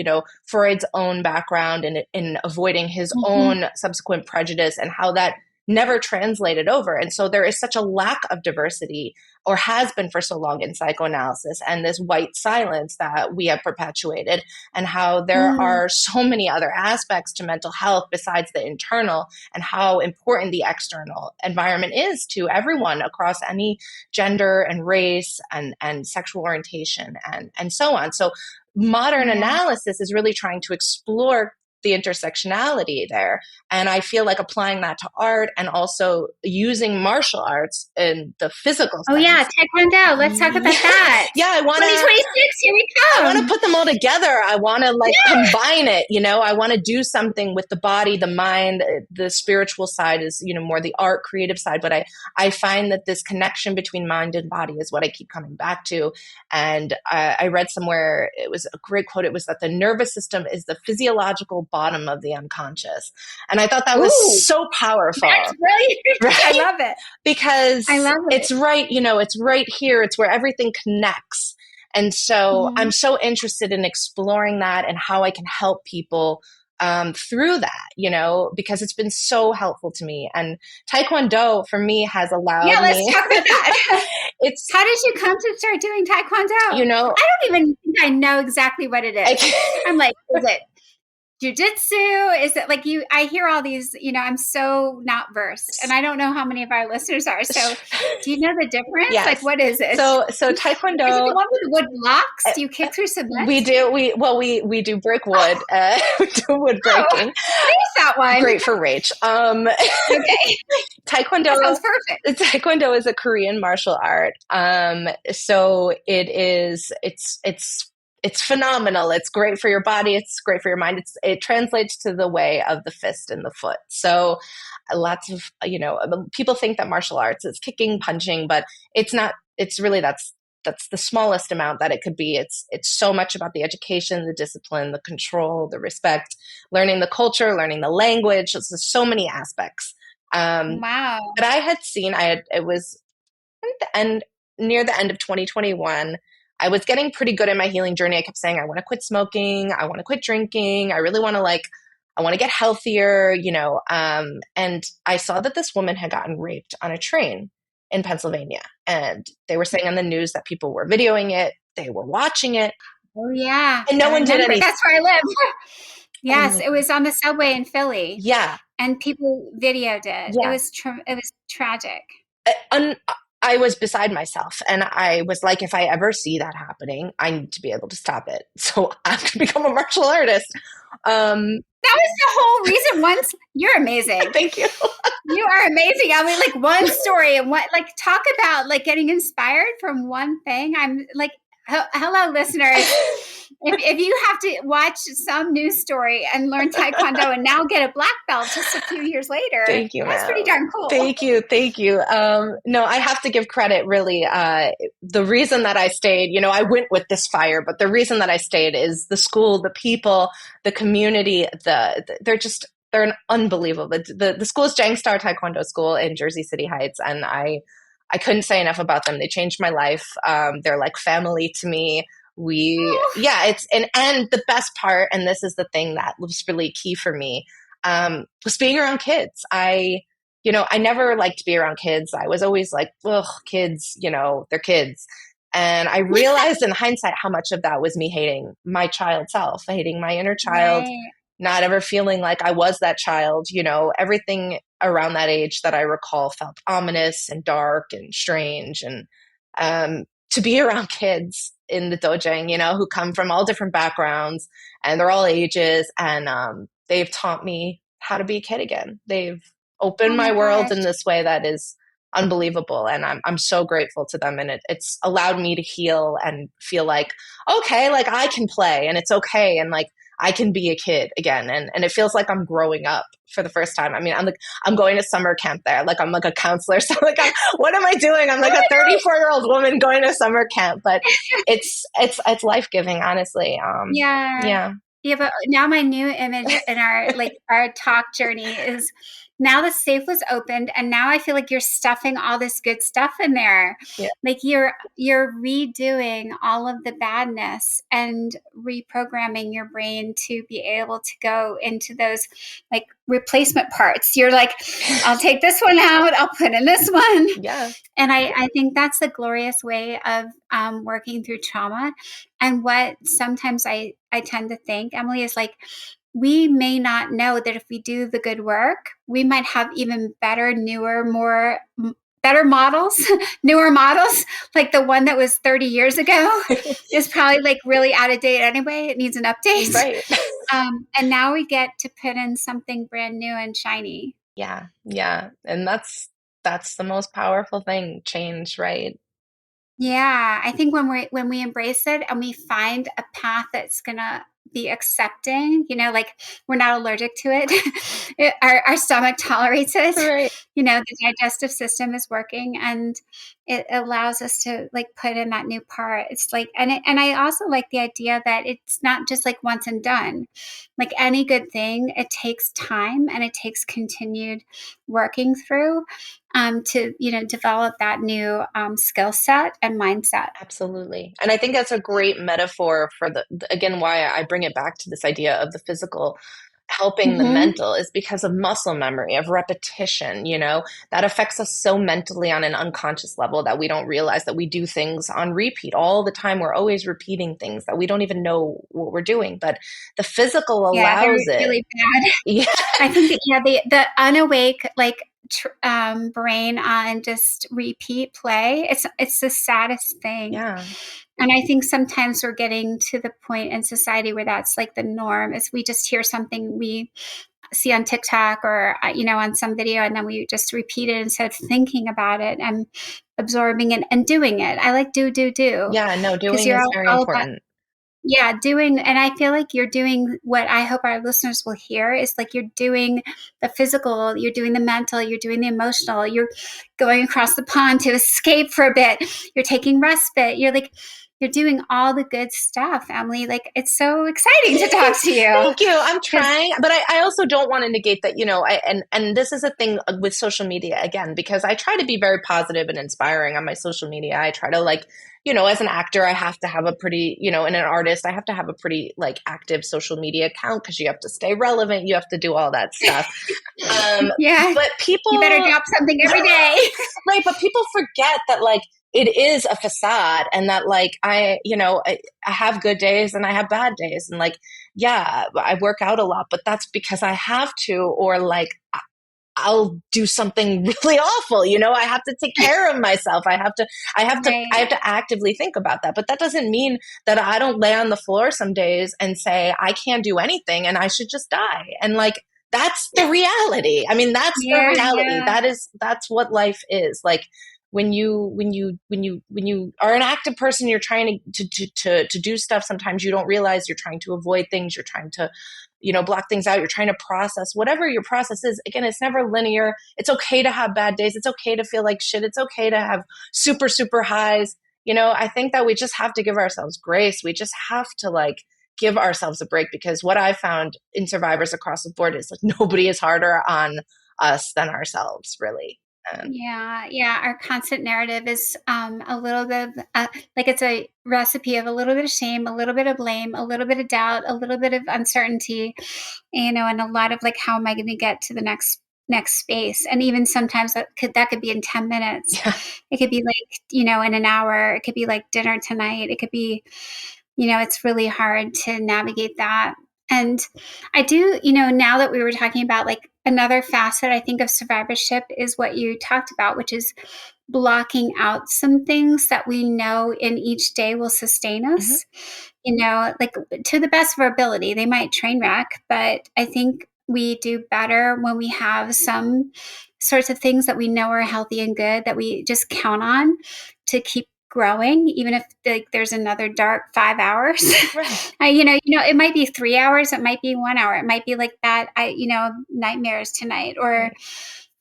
Freud's own background in avoiding his own subsequent prejudice and how that never translated over. And so there is such a lack of diversity, or has been for so long, in psychoanalysis, and this white silence that we have perpetuated, and how there are so many other aspects to mental health besides the internal, and how important the external environment is to everyone across any gender and race and sexual orientation and so on. So modern analysis is really trying to explore the intersectionality there. And I feel like applying that to art and also using martial arts in the physical sense.
Oh yeah, Taekwondo. Let's talk about that.
Yeah, I want to
2026, here we come.
I want to put them all together. I want to combine it, I want to do something with the body, the mind. The spiritual side is, more the art creative side, but I find that this connection between mind and body is what I keep coming back to. And I read somewhere, it was a great quote. It was that the nervous system is the physiological bottom of the unconscious. And I thought that was so powerful.
That's brilliant. Right? I love it.
Because it's right, it's right here. It's where everything connects. And so I'm so interested in exploring that and how I can help people through that, because it's been so helpful to me. And Taekwondo for me has allowed
Yeah, let's
me,
talk about that.
it's,
How did you come to start doing Taekwondo?
you know,
I don't even think I know exactly what it
I
is. I'm like, is it jujitsu? Is it like you? I hear all these, I'm so not versed, and I don't know how many of our listeners are. So, do you know the difference? Like,
yes.
what is it?
So
Is it the
Taekwondo,
one with the wood blocks?
uh,
Do you kick through cement?
we do, we do brick wood, we do wood
Oh,
breaking.
there's that one.
Great for rage.
Okay, that
Taekwondo,
sounds perfect.
Taekwondo is a Korean martial art. So it's phenomenal. It's great for your body. It's great for your mind. It translates to the way of the fist and the foot. So lots of, people think that martial arts is kicking, punching, but it's not. It's really, that's the smallest amount that it could be. It's so much about the education, the discipline, the control, the respect, learning the culture, learning the language. There's so many aspects.
Wow.
But I had seen, it was at the end, near the end of 2021. I was getting pretty good in my healing journey. I kept saying, I want to quit smoking. I want to quit drinking. I really want to I want to get healthier. And I saw that this woman had gotten raped on a train in Pennsylvania. And they were saying on the news that people were videoing it. They were watching it.
Oh yeah,
And no
I
one did
remember.
anything.
That's where I live.
Oh
Yes,
my
it
God.
was on the subway in Philly,
Yeah.
and people videoed it. It
Yeah.
was it was tragic.
un- I was beside myself, and I was like, if I ever see that happening, I need to be able to stop it. So I'm going to become a martial artist.
That was the whole reason. Once you're amazing.
Thank you.
You are amazing. I mean, like one story and what, like, talk about like getting inspired from one thing. I'm like, hello, listeners. If you have to watch some news story and learn Taekwondo and now get a black belt just a few years later,
Thank you,
that's pretty
ma'am.
darn cool.
Thank you. Thank you. No, I have to give credit, really. The reason that I stayed, I went with this fire, but the reason that I stayed is the school, the people, the community, they're unbelievable. The school is Jang Star Taekwondo School in Jersey City Heights, and I couldn't say enough about them. They changed my life. They're like family to me.
Oh,
Yeah, and the best part, and this is the thing that was really key for me, was being around kids. I never liked to be around kids. I was always like, ugh, kids, they're kids. And I realized in hindsight how much of that was me hating my child self, hating my inner child,
right.
not ever feeling like I was that child. Everything around that age that I recall felt ominous and dark and strange. And to be around kids in the dojang, who come from all different backgrounds and they're all ages, and they've taught me how to be a kid again. They've
Oh
opened
my
my world
gosh.
in this way that is unbelievable, and I'm so grateful to them, and it's allowed me to heal and feel like, okay, like I can play and it's okay, and like I can be a kid again, and it feels like I'm growing up for the first time. I mean, I'm going to summer camp there, like I'm like a counselor, so like what am I doing? I'm like a 34-year-old woman going to summer camp, but it's life-giving, honestly.
Yeah.
Yeah.
Yeah, but now my new image in our talk journey is now the safe was opened and now I feel like you're stuffing all this good stuff in there.
Yeah.
Like you're redoing all of the badness and reprogramming your brain to be able to go into those like replacement parts. You're like, I'll take this one out, I'll put in this one.
Yeah.
And I think that's the glorious way of working through trauma. And what sometimes I tend to think, Emily, is like, we may not know that if we do the good work, we might have even better, newer, better models, newer models. Like the one that was 30 years ago is probably like really out of date anyway. It needs an update.
Right.
And now we get to put in something brand new and shiny.
Yeah. Yeah. And that's the most powerful thing, change, right?
Yeah, I think when we embrace it and we find a path that's gonna be accepting, like we're not allergic to it. Our stomach tolerates it.
Right.
The digestive system is working, and it allows us to like put in that new part. It's like, and I also like the idea that it's not just like once and done. Like any good thing, it takes time and it takes continued working through to develop that new skill set and mindset.
Absolutely. And I think that's a great metaphor for again, why I bring it back to this idea of the physical. helping the
Mm-hmm.
mental is because of muscle memory, of repetition, that affects us so mentally on an unconscious level that we don't realize that we do things on repeat all the time. We're always repeating things that we don't even know what we're doing, but the physical
Yeah, they're
allows it.
really bad.
Yeah.
I think that, yeah, the unawake, like, brain on just repeat play, it's the saddest thing.
Yeah.
And I think sometimes we're getting to the point in society where that's like the norm, is we just hear something we see on TikTok or, on some video, and then we just repeat it instead of thinking about it and absorbing it and doing it. I like do,
Yeah, no,
because
doing
you're
is very
all about,
important.
yeah, doing, and I feel like you're doing what I hope our listeners will hear is like you're doing the physical, you're doing the mental, you're doing the emotional, you're going across the pond to escape for a bit, you're taking respite, you're doing all the good stuff, Emily. Like, it's so exciting to talk to you.
Thank you. I'm
'Cause
trying, but I also don't want to negate that, and this is a thing with social media again, because I try to be very positive and inspiring on my social media. I try to as an actor, I have to have a pretty, and an artist, I have to have a pretty active social media account because you have to stay relevant. You have to do all that stuff.
yeah,
But
you better
people,
drop something every day.
right. But people forget that it is a facade, and that I have good days and I have bad days, and yeah, I work out a lot, but that's because I have to, or I'll do something really awful. I have to take care of myself. I have
Right.
to actively think about that. But that doesn't mean that I don't lay on the floor some days and say, I can't do anything and I should just die. And that's the reality. I mean, that's the
Yeah,
reality.
yeah.
That's what life is. When you are an active person, you're trying to do stuff. Sometimes you don't realize you're trying to avoid things. You're trying to block things out. You're trying to process whatever your process is. Again, it's never linear. It's okay to have bad days. It's okay to feel like shit. It's okay to have super, super highs. I think that we just have to give ourselves grace. We just have to give ourselves a break, because what I found in survivors across the board is nobody is harder on us than ourselves, really.
Yeah, yeah. Our constant narrative is a little bit of, like, it's a recipe of a little bit of shame, a little bit of blame, a little bit of doubt, a little bit of uncertainty, and a lot of like, how am I going to get to the next space? And even sometimes that could be in 10 minutes.
Yeah.
It could be like, in an hour. It could be like dinner tonight. It could be, it's really hard to navigate that. And I do, now that we were talking about, like, another facet, I think, of survivorship is what you talked about, which is blocking out some things that we know in each day will sustain
Mm-hmm.
us, like, to the best of our ability. They might train wreck, but I think we do better when we have some sorts of things that we know are healthy and good that we just count on to keep growing, even if, like, there's another dark 5 hours.
Right.
It might be 3 hours, it might be 1 hour, it might be like that. Nightmares tonight, or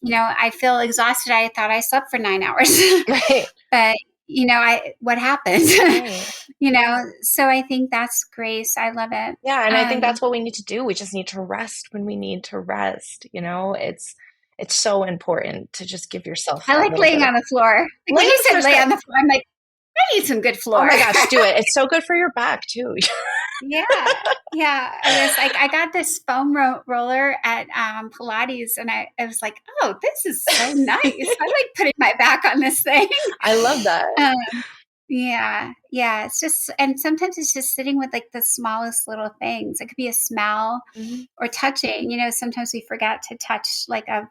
Right.
I feel exhausted. I thought I slept for 9 hours,
Right.
but what happened?
Right.
So I think that's grace. I love it.
Yeah, and I think that's what we need to do. We just need to rest when we need to rest. It's so important to just give yourself
I
that
like
little bit
laying
of
on the floor. Like, when
laying
you
on the floor
said
is
lay
great.
on the floor, I'm like, I need some good
Oh
floor.
my gosh, do it. It's so good for your back too.
Yeah. Yeah. I got this foam roller at Pilates, and I was like, oh, this is so nice. I like putting my back on this thing.
I love that.
Um, yeah. Yeah. It's just, and sometimes it's just sitting with like the smallest little things. It could be a smell
Mhm.
or touching. Sometimes we forget to touch like a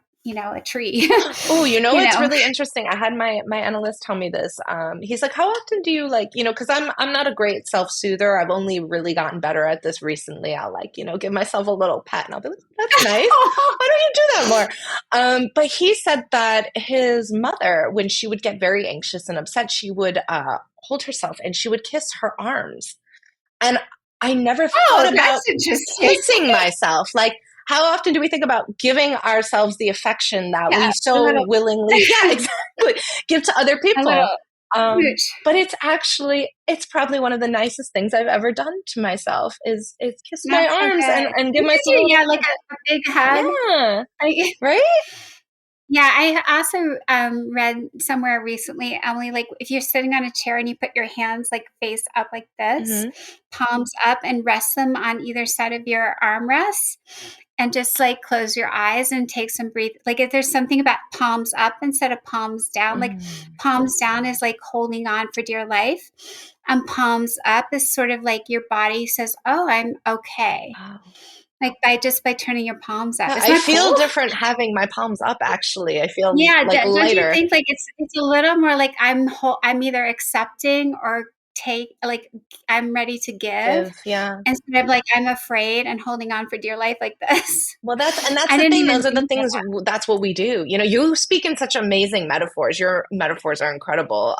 tree.
Oh,
you
it's
know,
really interesting. I had my analyst tell me this. He's like, "How often do you because I'm not a great self-soother. I've only really gotten better at this recently. I'll give myself a little pat, and I'll be like, that's nice. Why don't you do that more?" But he said that his mother, when she would get very anxious and upset, she would hold herself and she would kiss her arms. And I never
oh,
thought about
that's interesting.
kissing myself. How often do we think about giving ourselves the affection that
Yeah.
we
A
so
little,
willingly, yeah, exactly, give to other
a
people?
little
Um,
smooch.
but it's probably one of the nicest things I've ever done to myself is kiss my
That's so
arms
good.
and give
Good for
myself a
you.
little
Yeah, like
pat.
a big hug.
Yeah,
I,
right?
yeah, I also read somewhere recently, Emily, like, if you're sitting on a chair and you put your hands like face up like this,
Hmm.
palms up, and rest them on either side of your armrest, and just like close your eyes and take some breathe. Like if there's something about palms up instead of palms down, like palms down is like holding on for dear life. And palms up is sort of like your body says, oh, I'm okay.
Wow.
Like by turning your palms up.
Yeah,
Isn't
I
that
feel
cool?
different having my palms up, actually. I feel
Yeah,
like
don't you
lighter.
think like it's a little more like I'm either accepting or take like I'm ready to give
Give, yeah.
instead of like I'm afraid and holding on for dear life like this.
Well, that's
I
the
didn't
thing.
even
Those are the
think of
things.
that.
That's what we do. You speak in such amazing metaphors. Your metaphors are incredible.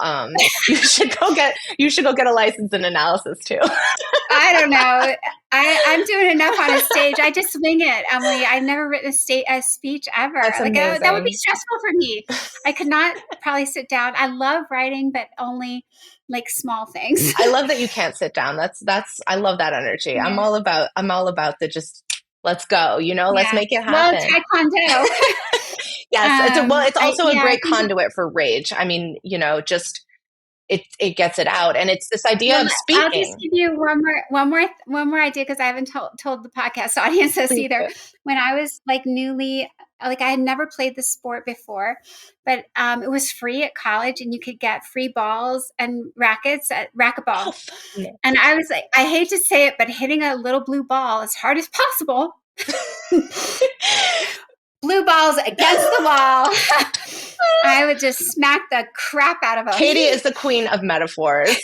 You should go get a license in analysis too.
I don't know. I'm doing enough on a stage. I just swing it, Emily. I've never written a speech ever.
That's
Like that would be
amazing.
stressful for me. I could not probably sit down. I love writing, but only like small things.
I love that you can't sit down. I love that energy.
Yeah.
I'm all about the just let's go, let's
Yeah.
make it
Well,
happen.
Taekwondo.
Yes, it's also a
Yeah, I
great
think.
conduit for rage. I mean, just it gets it out, and it's this idea
Well,
of
I'll just
speaking.
give you one more idea because I haven't told the podcast audience this
Please
either.
do.
When I was like like I had never played the sport before, but it was free at college, and you could get free balls and rackets at racquetball.
Oh, fun.
And I was like, I hate to say it, but hitting a little blue ball as hard as possible, blue balls against the wall. I would just smack the crap out of them.
Katie is the queen of metaphors.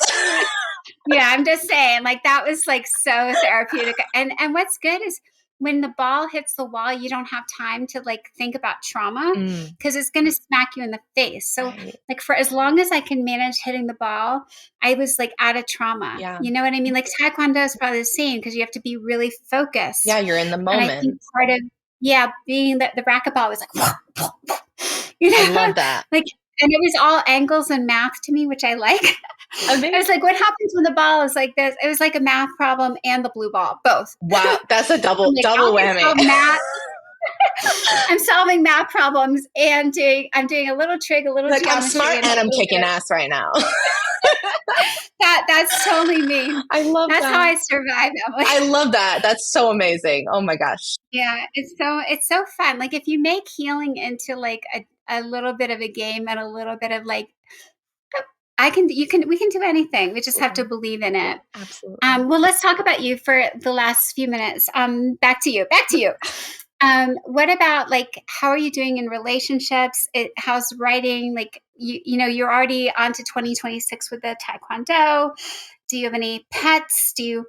Yeah, I'm just saying, like that was like so therapeutic. And what's good is when the ball hits the wall, you don't have time to like think about trauma because it's going to smack you in the face. So
Right.
like for as long as I can manage hitting the ball, I was like out of trauma.
Yeah.
You know what I mean? Like Taekwondo is probably the same because you have to be really focused.
Yeah, you're in the
And I think
moment.
part of being the racquetball was like,
I love that.
like, and it was all angles and math to me, which I like. I was like, what happens when the ball is like this? It was like a math problem and the blue ball, both.
Wow, that's a double
I'm like,
whammy.
I'm solving math problems and I'm doing a little trig, a little
Like, I'm
geometry.
smart and I'm kicking ass right now.
That's totally me.
I love
That's
that.
how I survive, Emily.
I love that. That's so amazing. Oh my gosh.
Yeah, it's so fun. Like if you make healing into like a little bit of a game and a little bit of like we can do anything. We just have to believe in it.
Absolutely.
Well, let's talk about you for the last few minutes. Back to you. What about like how are you doing in relationships? How's writing? Like you're already on to 2026 with the Taekwondo. Do you have any pets? Do you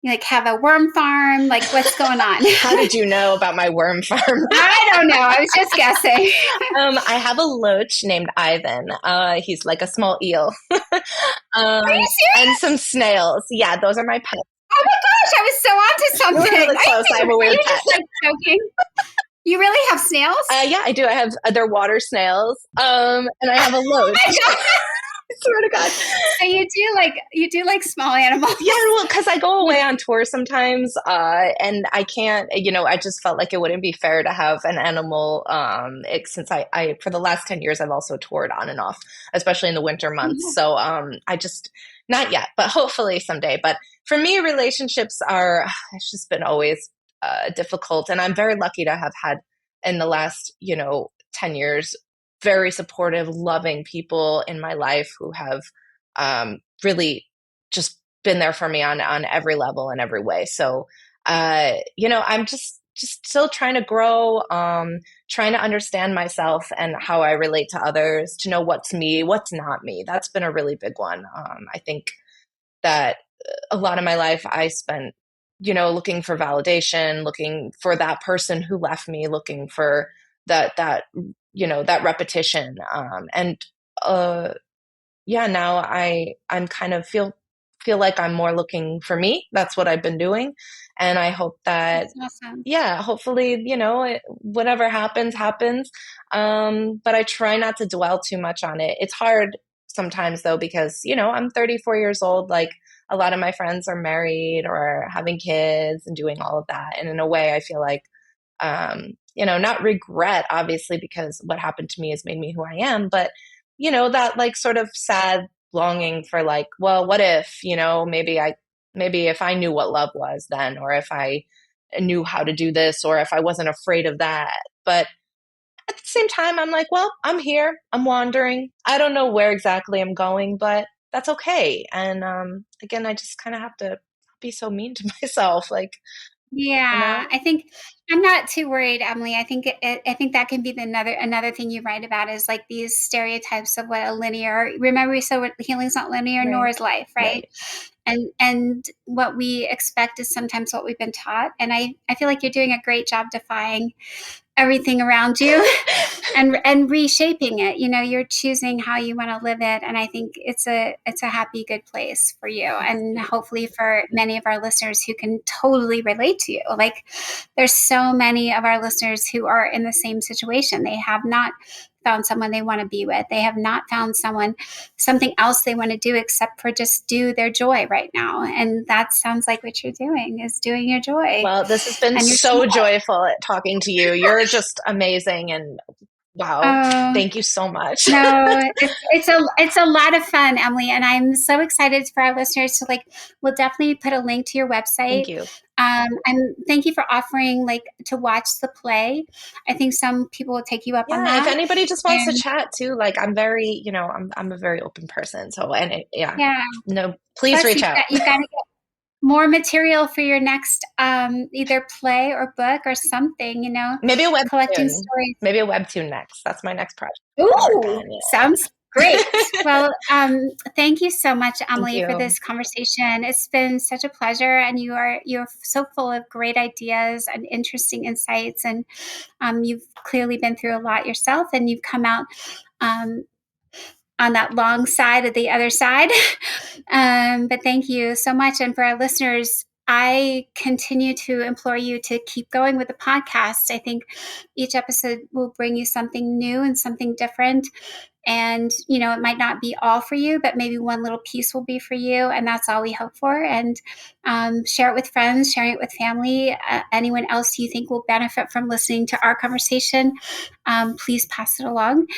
like have a worm farm? Like what's going on?
How did you know about my worm farm?
I don't know. I was just guessing.
I have a loach named Ivan. He's like a small eel.
Are you serious?
And some snails. Yeah, those are my pets.
Oh my gosh, I was so onto something.
You're really close. I have a weird pet.
Just like joking. You really have snails?
Yeah, I do. I have they're water snails. And I have a loach.
Oh my God.
I swear to God.
So you do like small animals.
Yeah, well, because I go away on tour sometimes, and I can't. I just felt like it wouldn't be fair to have an animal. Since I for the last 10 years, I've also toured on and off, especially in the winter months.
Mm-hmm.
So I just not yet, but hopefully someday. But for me, relationships are it's just been always difficult, and I'm very lucky to have had in the last 10 years very supportive, loving people in my life who have really just been there for me on every level and every way. So, I'm just still trying to grow, trying to understand myself and how I relate to others, to know what's me, what's not me. That's been a really big one. I think that a lot of my life I spent, looking for validation, looking for that person who left me, looking for that that repetition. Now I'm kind of feel like I'm more looking for me. That's what I've been doing. And I hope that,
That's awesome.
yeah, hopefully, whatever happens. But I try not to dwell too much on it. It's hard sometimes though, because, I'm 34 years old. Like a lot of my friends are married or having kids and doing all of that. And in a way, I feel like, not regret, obviously, because what happened to me has made me who I am, but, that like sort of sad longing for like, well, what if, maybe if I knew what love was then, or if I, knew how to do this or if I wasn't afraid of that. But at the same time, I'm like, well, I'm here. I'm wandering. I don't know where exactly I'm going, but that's okay. And again, I just kind of have to be so mean to myself. Like, you
Yeah,
know?
I think I'm not too worried, Emily. I think I think that can be the another thing you write about is like these stereotypes of what a linear. Remember, we said what healing's not linear, nor
Right.
is life, right?
Right.
And what we expect is sometimes what we've been taught. And I feel like you're doing a great job defying everything around you and reshaping it. You know, you're choosing how you want to live it, and I think it's a happy, good place for you, and hopefully for many of our listeners who can totally relate to you. Like, there's so many of our listeners who are in the same situation. They have not found someone they want to be with. They have not found something else they want to do except for just do their joy right now. And that sounds like what you're doing is doing your joy.
Well, this has been
And you're
so
smart.
joyful talking to you. You're just amazing. And wow,
Oh,
thank you so much.
no, it's a lot of fun, Emily, and I'm so excited for our listeners to like. We'll definitely put a link to your
Thank
website.
you.
And thank you for offering like to watch the play. I think some people will take you up on
Yeah, if
that.
anybody just wants to
And
chat too, like I'm very, I'm a very open person. So, yeah,
yeah,
no, please
plus
reach out.
you've got to get more material for your next either play or book or something. You know,
Maybe a
collecting
webtoon.
stories.
Maybe a webtoon next. That's my next project I'm gonna work
Ooh,
on.
sounds great.
Yeah.
Well, thank you so much,
Thank
Emily, for
you.
this conversation. It's been such a pleasure, and you're so full of great ideas and interesting insights. And you've clearly been through a lot yourself, and you've come out um, on that long side of the other side. But thank you so much. And for our listeners, I continue to implore you to keep going with the podcast. I think each episode will bring you something new and something different. And, you know, it might not be all for you, but maybe one little piece will be for you. And that's all we hope for. And share it with friends, sharing it with family, anyone else you think will benefit from listening to our conversation. Please pass it along.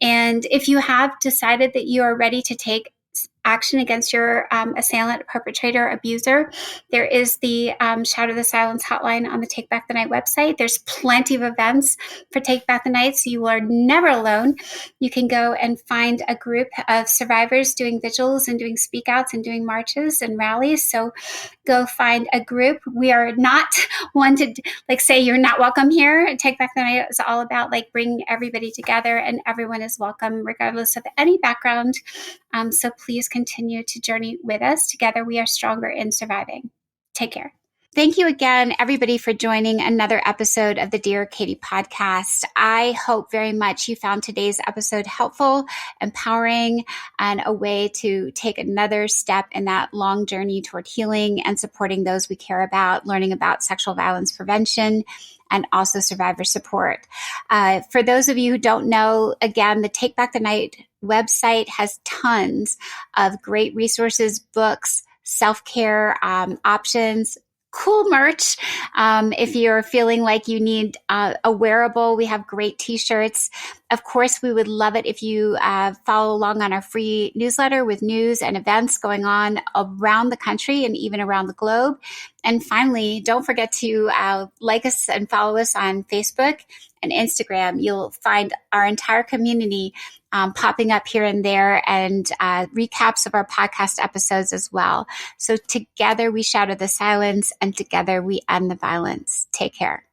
And if you have decided that you are ready to take action against your assailant, perpetrator, abuser, there is the Shatter the Silence hotline on the Take Back the Night website. There's plenty of events for Take Back the Night, so you are never alone. You can go and find a group of survivors doing vigils and doing speak outs and doing marches and rallies. So go find a group. We are not one to like say you're not welcome here. Take Back the Night is all about like bringing everybody together, and everyone is welcome regardless of any background. So please continue to journey with us. Together we are stronger in surviving. Take care. Thank you again, everybody, for joining another episode of the Dear Katie podcast. I hope very much you found today's episode helpful, empowering, and a way to take another step in that long journey toward healing and supporting those we care about, learning about sexual violence prevention, and also survivor support. For those of you who don't know, again, the Take Back the Night website has tons of great resources, books, self-care options, cool merch. If you're feeling like you need a wearable, we have great t-shirts. Of course, we would love it if you follow along on our free newsletter with news and events going on around the country and even around the globe. And finally, don't forget to like us and follow us on Facebook and Instagram. You'll find our entire community popping up here and there, and recaps of our podcast episodes as well. So together we shatter the silence, and together we end the violence. Take care.